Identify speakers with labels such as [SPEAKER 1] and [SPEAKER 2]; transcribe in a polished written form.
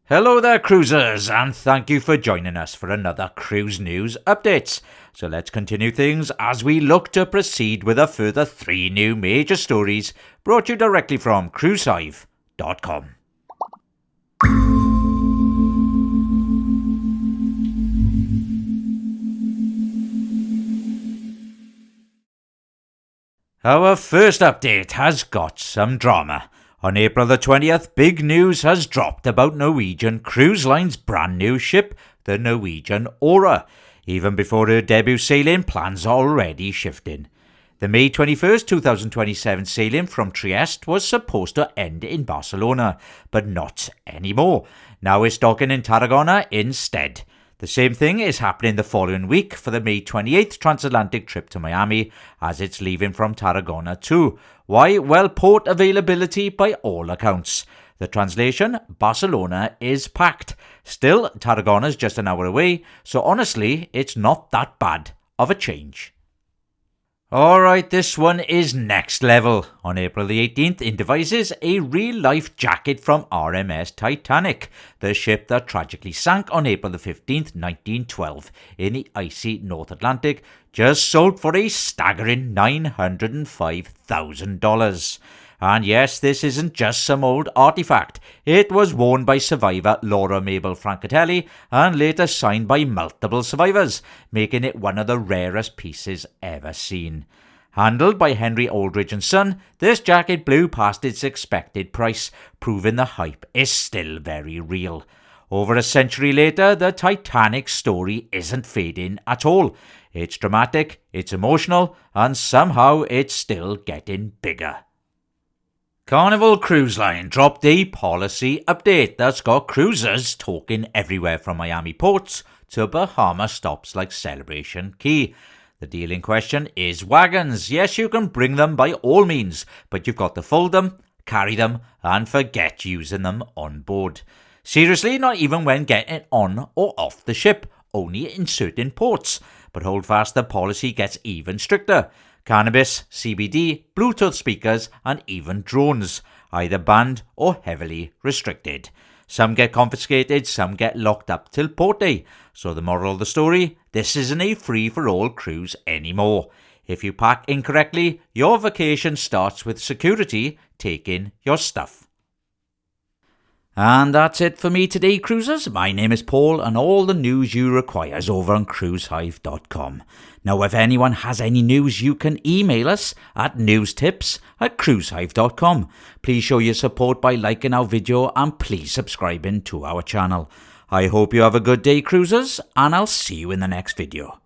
[SPEAKER 1] Hello there cruisers, and thank you for joining us for another cruise news update. So let's continue things as we look to proceed with a further 3 new major stories brought to you directly from cruisehive.com. Our first update has got some drama. On April the 20th, big news has dropped about Norwegian Cruise Line's brand new ship, the Norwegian Aura. Even before her debut sailing, plans are already shifting. The May 21st, 2027 sailing from Trieste was supposed to end in Barcelona, but not anymore. Now it's docking in Tarragona instead. The same thing is happening the following week for the May 28th transatlantic trip to Miami, as it's leaving from Tarragona too. Why? Well, port availability by all accounts. The translation, Barcelona is packed. Still, Tarragona's just an hour away, so honestly, it's not that bad of a change. Alright, this one is next level. On April the 18th, it devises a real-life jacket from RMS Titanic, the ship that tragically sank on April the 15th, 1912, in the icy North Atlantic, just sold for a staggering $905,000. And yes, this isn't just some old artifact. It was worn by survivor Laura Mabel Francatelli and later signed by multiple survivors, making it one of the rarest pieces ever seen. Handled by Henry Aldridge and Son, this jacket blew past its expected price, proving the hype is still very real. Over a century later, the Titanic story isn't fading at all. It's dramatic, it's emotional, and somehow it's still getting bigger. Carnival Cruise Line dropped a policy update that's got cruisers talking everywhere from Miami ports to Bahama stops like Celebration Key. The deal in question is wagons. Yes, you can bring them by all means, but you've got to fold them, carry them, and forget using them on board. Seriously, not even when getting on or off the ship, only in certain ports. But hold fast, the policy gets even stricter. Cannabis, CBD, Bluetooth speakers, and even drones, either banned or heavily restricted. Some get confiscated, some get locked up till port day. So the moral of the story, this isn't a free-for-all cruise anymore. If you pack incorrectly, your vacation starts with security taking your stuff. And that's it for me today, cruisers. My name is Paul, and all the news you require is over on cruisehive.com. Now, if anyone has any news, you can email us at newstips@cruisehive.com. Please show your support by liking our video and please subscribing to our channel. I hope you have a good day, cruisers, and I'll see you in the next video.